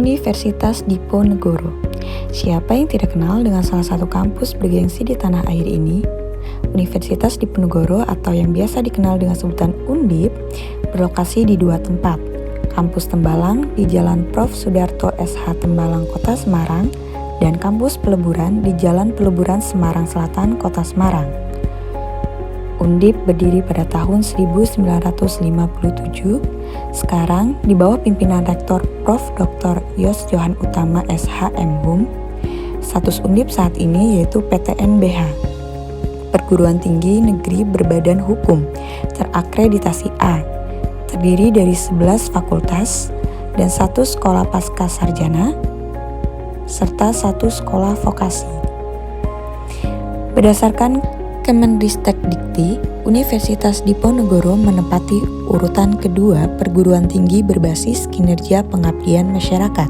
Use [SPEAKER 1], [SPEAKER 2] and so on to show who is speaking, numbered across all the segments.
[SPEAKER 1] Universitas Diponegoro. Siapa yang tidak kenal dengan salah satu kampus bergengsi di tanah air ini? Universitas Diponegoro atau yang biasa dikenal dengan sebutan Undip berlokasi di dua tempat. Kampus Tembalang di Jalan Prof. Sudarto SH Tembalang, Kota Semarang, dan Kampus Peleburan di Jalan Peleburan Semarang Selatan, Kota Semarang. Undip berdiri pada tahun 1957, sekarang di bawah pimpinan Rektor Prof. Dr. Yos Johan Utama SH MHum. Status Undip saat ini yaitu PTNBH, Perguruan Tinggi Negeri Berbadan Hukum, terakreditasi A, terdiri dari 11 fakultas dan 1 sekolah pasca sarjana, serta 1 sekolah vokasi. Berdasarkan Kemendristekdikti, Universitas Diponegoro menempati urutan kedua perguruan tinggi berbasis kinerja pengabdian masyarakat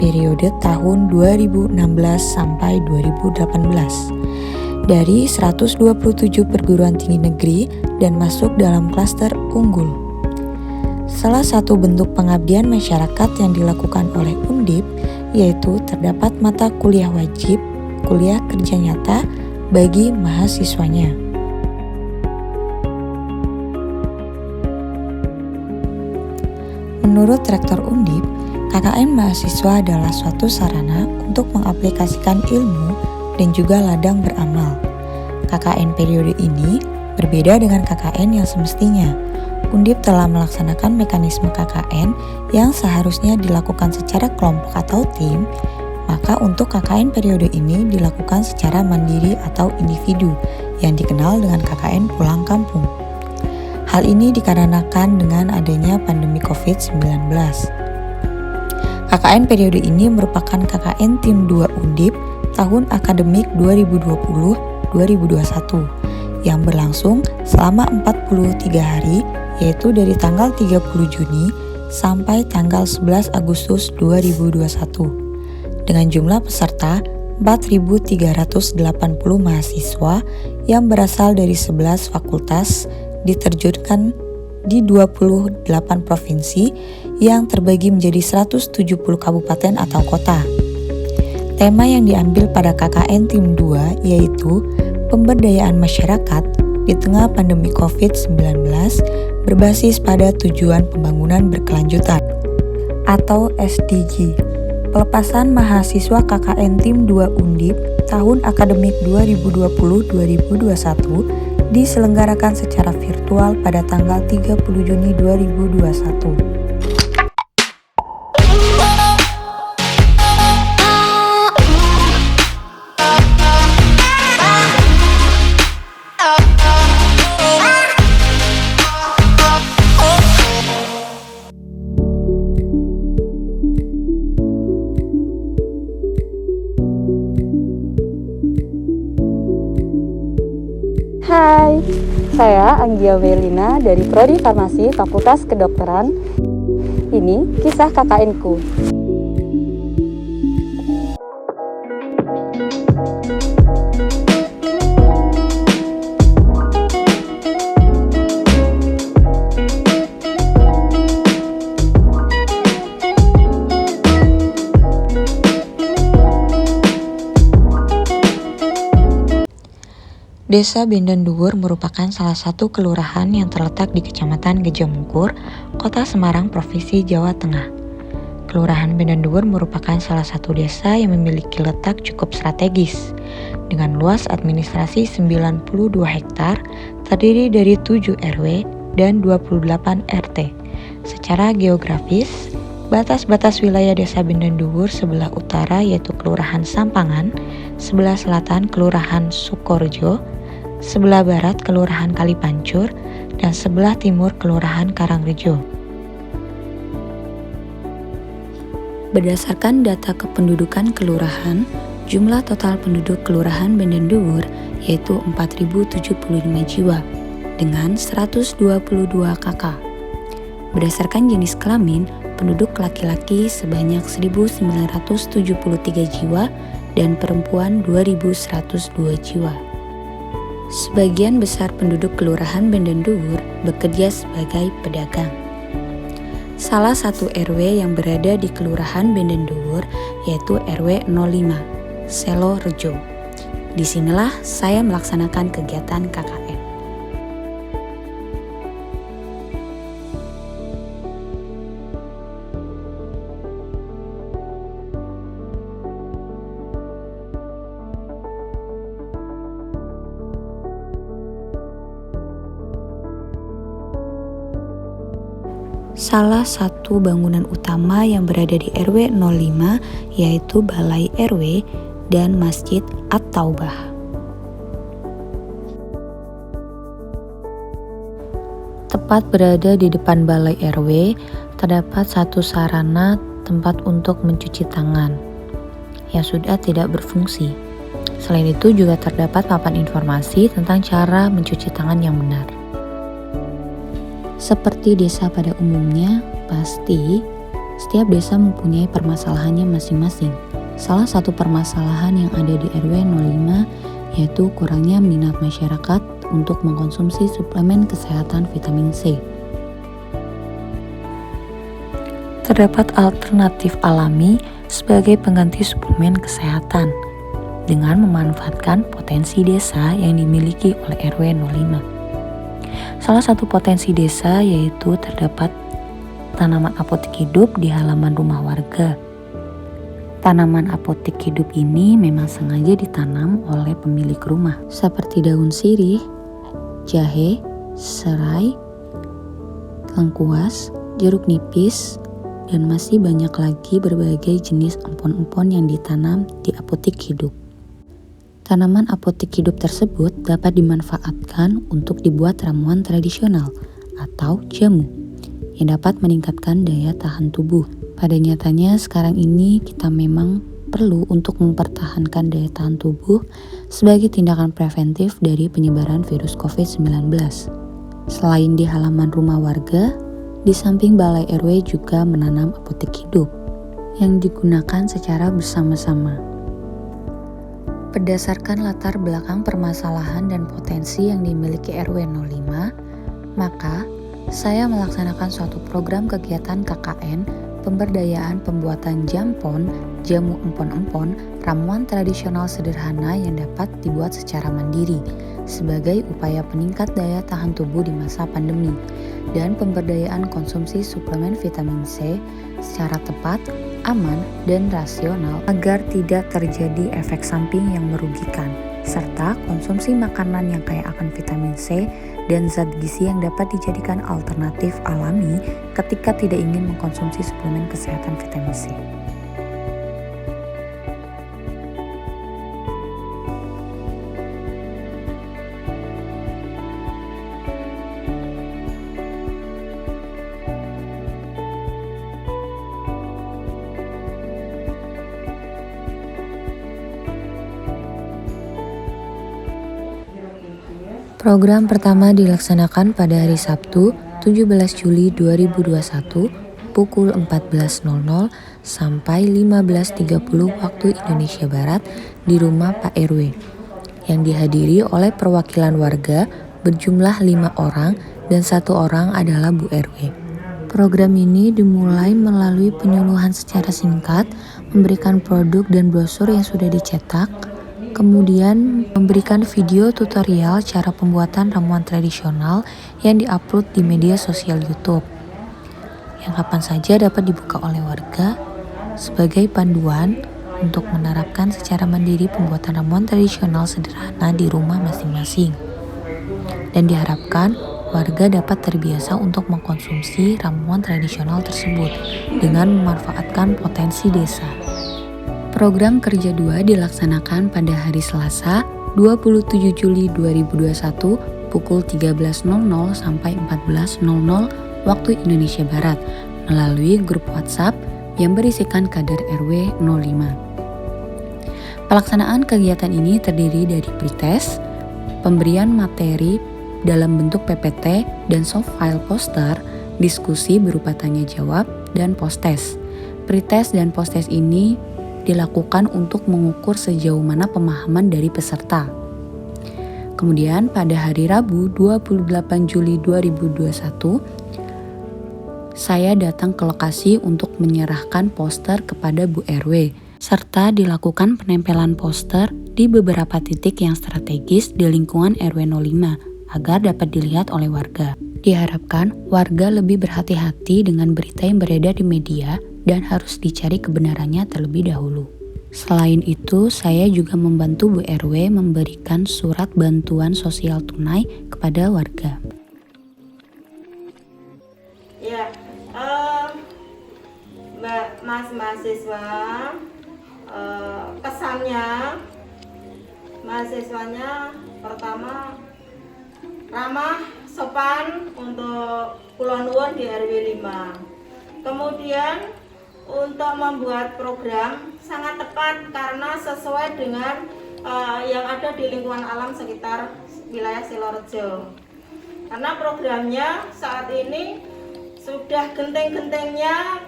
[SPEAKER 1] periode tahun 2016 sampai 2018 dari 127 perguruan tinggi negeri dan masuk dalam klaster unggul. Salah satu bentuk pengabdian masyarakat yang dilakukan oleh Undip yaitu terdapat mata kuliah wajib, kuliah kerja nyata bagi mahasiswanya. Menurut Rektor Undip, KKN mahasiswa adalah suatu sarana untuk mengaplikasikan ilmu dan juga ladang beramal. KKN periode ini berbeda dengan KKN yang semestinya. Undip telah melaksanakan mekanisme KKN yang seharusnya dilakukan secara kelompok atau tim, maka untuk KKN periode ini dilakukan secara mandiri atau individu yang dikenal dengan KKN pulang kampung. Hal ini dikarenakan dengan adanya pandemi COVID-19. KKN periode ini merupakan KKN Tim 2 Undip tahun akademik 2020-2021 yang berlangsung selama 43 hari, yaitu dari tanggal 30 Juni sampai tanggal 11 Agustus 2021. Dengan jumlah peserta 4.380 mahasiswa yang berasal dari 11 fakultas diterjunkan di 28 provinsi yang terbagi menjadi 170 kabupaten atau kota. Tema yang diambil pada KKN Tim 2 yaitu pemberdayaan masyarakat di tengah pandemi COVID-19 berbasis pada tujuan pembangunan berkelanjutan atau SDG. Pelepasan mahasiswa KKN Tim 2 Undip tahun akademik 2020-2021 diselenggarakan secara virtual pada tanggal 30 Juni 2021.
[SPEAKER 2] Hai, saya Anggia Melina dari Prodi Farmasi Fakultas Kedokteran. Ini kisah KKN-ku.
[SPEAKER 1] Desa Bendan Dhuwur merupakan salah satu kelurahan yang terletak di Kecamatan Gejamungkur, Kota Semarang, Provinsi Jawa Tengah. Kelurahan Bendan Dhuwur merupakan salah satu desa yang memiliki letak cukup strategis, dengan luas administrasi 92 hektar, terdiri dari 7 RW dan 28 RT. Secara geografis, batas-batas wilayah Desa Bendan Dhuwur sebelah utara yaitu Kelurahan Sampangan, sebelah selatan Kelurahan Sukorejo, sebelah barat Kelurahan Kalipancur, dan sebelah timur Kelurahan Karangrejo. Berdasarkan data kependudukan kelurahan, jumlah total penduduk Kelurahan Bendan Dhuwur yaitu 4.075 jiwa dengan 122 KK. Berdasarkan jenis kelamin, penduduk laki-laki sebanyak 1.973 jiwa dan perempuan 2.102 jiwa. Sebagian besar penduduk Kelurahan Bendan Dhuwur bekerja sebagai pedagang. salah satu RW yang berada di Kelurahan Bendenduwur yaitu RW 05, Selo Rejo. Disinilah saya melaksanakan kegiatan KKN. Salah satu bangunan utama yang berada di RW 05 yaitu Balai RW dan Masjid At-Taubah. Tepat berada di depan Balai RW, terdapat satu sarana tempat untuk mencuci tangan yang sudah tidak berfungsi. Selain itu juga terdapat papan informasi tentang cara mencuci tangan yang benar. Seperti desa pada umumnya, pasti setiap desa mempunyai permasalahannya masing-masing. Salah satu permasalahan yang ada di RW 05 yaitu kurangnya minat masyarakat untuk mengkonsumsi suplemen kesehatan vitamin C. Terdapat alternatif alami sebagai pengganti suplemen kesehatan dengan memanfaatkan potensi desa yang dimiliki oleh RW 05. Salah satu potensi desa yaitu terdapat tanaman apotek hidup di halaman rumah warga. Tanaman apotek hidup ini memang sengaja ditanam oleh pemilik rumah, seperti daun sirih, jahe, serai, lengkuas, jeruk nipis, dan masih banyak lagi berbagai jenis empon-empon yang ditanam di apotek hidup. Tanaman apotek hidup tersebut dapat dimanfaatkan untuk dibuat ramuan tradisional atau jamu yang dapat meningkatkan daya tahan tubuh. Pada nyatanya sekarang ini kita memang perlu untuk mempertahankan daya tahan tubuh sebagai tindakan preventif dari penyebaran virus COVID-19. Selain di halaman rumah warga, di samping Balai RW juga menanam apotek hidup yang digunakan secara bersama-sama. Berdasarkan latar belakang permasalahan dan potensi yang dimiliki RW 05, maka saya melaksanakan suatu program kegiatan KKN pemberdayaan pembuatan jampon, jamu empon-empon, ramuan tradisional sederhana yang dapat dibuat secara mandiri sebagai upaya peningkat daya tahan tubuh di masa pandemi dan pemberdayaan konsumsi suplemen vitamin C secara tepat, aman, dan rasional agar tidak terjadi efek samping yang merugikan, serta konsumsi makanan yang kaya akan vitamin C dan zat gizi yang dapat dijadikan alternatif alami ketika tidak ingin mengkonsumsi suplemen kesehatan vitamin C. Program pertama dilaksanakan pada hari Sabtu, 17 Juli 2021 pukul 14.00 sampai 15.30 waktu Indonesia Barat di rumah Pak RW yang dihadiri oleh perwakilan warga berjumlah 5 orang dan 1 orang adalah Bu RW. Program ini dimulai melalui penyuluhan secara singkat, memberikan produk dan brosur yang sudah dicetak, kemudian memberikan video tutorial cara pembuatan ramuan tradisional yang diupload di media sosial YouTube, yang kapan saja dapat dibuka oleh warga sebagai panduan untuk menerapkan secara mandiri pembuatan ramuan tradisional sederhana di rumah masing-masing. Dan diharapkan warga dapat terbiasa untuk mengkonsumsi ramuan tradisional tersebut dengan memanfaatkan potensi desa. Program kerja 2 dilaksanakan pada hari Selasa, 27 Juli 2021 pukul 13.00 sampai 14.00 waktu Indonesia Barat melalui grup WhatsApp yang berisikan kader RW 05. Pelaksanaan kegiatan ini terdiri dari pretest, pemberian materi dalam bentuk PPT dan soft file poster, diskusi berupa tanya jawab, dan post-test. Pretest dan post-test ini dilakukan untuk mengukur sejauh mana pemahaman dari peserta. Kemudian pada hari Rabu 28 Juli 2021,
[SPEAKER 3] saya datang ke lokasi untuk menyerahkan poster kepada Bu RW, serta dilakukan penempelan poster di beberapa titik yang strategis di lingkungan RW 05 agar dapat dilihat oleh warga. Diharapkan warga lebih berhati-hati dengan berita yang beredar di media dan harus dicari kebenarannya terlebih dahulu. Selain itu, saya juga membantu Bu RW memberikan surat bantuan sosial tunai kepada warga.
[SPEAKER 4] Ya, Mbak Mas mahasiswa, kesannya mahasiswanya pertama ramah, sopan untuk Kulon Nuwun di RW 5. Kemudian untuk membuat program sangat tepat karena sesuai dengan yang ada di lingkungan alam sekitar wilayah Silorejo. Karena programnya saat ini sudah genting-gentingnya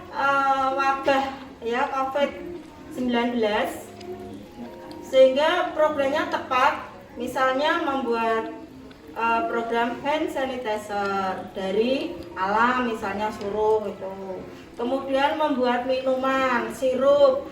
[SPEAKER 4] wabah ya COVID-19, sehingga programnya tepat. Misalnya membuat program hand sanitizer dari alam, misalnya suruh itu. Kemudian membuat minuman, sirup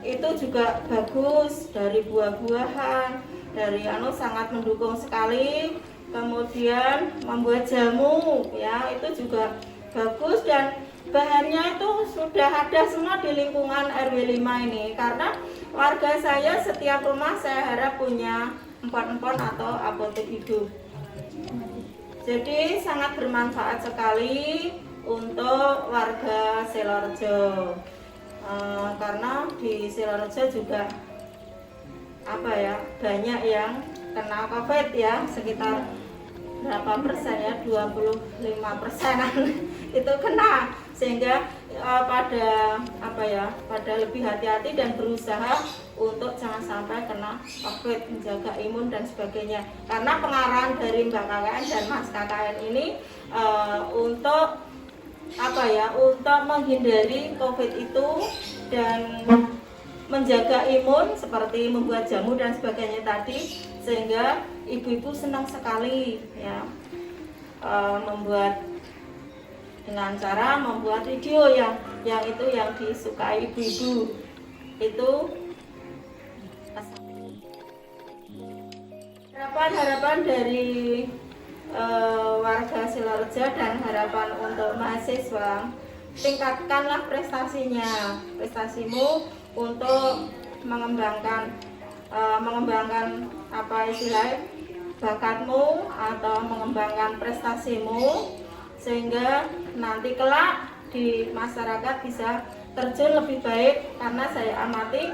[SPEAKER 4] itu juga bagus dari buah-buahan, dari sangat mendukung sekali. Kemudian membuat jamu ya, itu juga bagus dan bahannya itu sudah ada semua di lingkungan RW 5 ini. Karena warga saya setiap rumah saya harap punya empon-empon atau apotek hidup. Jadi sangat bermanfaat sekali untuk warga Silorejo, karena di Silorejo juga banyak yang kena COVID ya, sekitar berapa persen ya, 25%-an itu kena, sehingga pada lebih hati-hati dan berusaha untuk jangan sampai kena COVID, menjaga imun dan sebagainya. Karena pengarahan dari Mbak KKN dan Mas KKN ini untuk untuk menghindari COVID itu dan menjaga imun seperti membuat jamu dan sebagainya tadi, sehingga ibu-ibu senang sekali ya membuat dengan cara membuat video yang disukai ibu-ibu itu. Harapan dari warga Silorejo dan harapan untuk mahasiswa, tingkatkanlah prestasimu untuk mengembangkan bakatmu atau mengembangkan prestasimu, sehingga nanti kelak di masyarakat bisa terjun lebih baik. Karena saya amati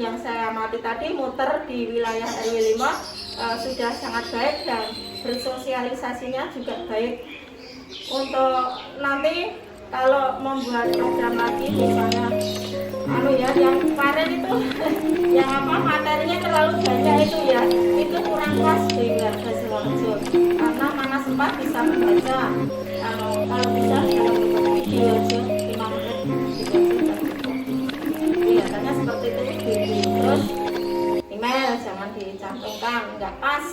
[SPEAKER 4] yang saya amati tadi muter di wilayah RW 5 sudah sangat baik dan bersosialisasinya juga baik. Untuk nanti kalau membuat program lagi, misalnya yang kemarin itu materinya terlalu banyak itu kurang pas di warga Silorejo, karena mana sempat bisa membaca. Kalau bisa dalam bentuk video aja 5 menit kelihatannya seperti itu. Terus email jangan dicantumkan, nggak pas.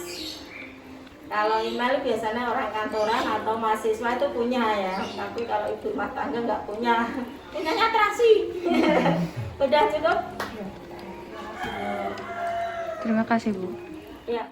[SPEAKER 4] Kalau email biasanya orang kantoran atau mahasiswa itu punya ya, tapi kalau ibu rumah tangga nggak punya. Punyanya terasi. Udah cukup?
[SPEAKER 2] Terima kasih Bu.
[SPEAKER 4] Ya.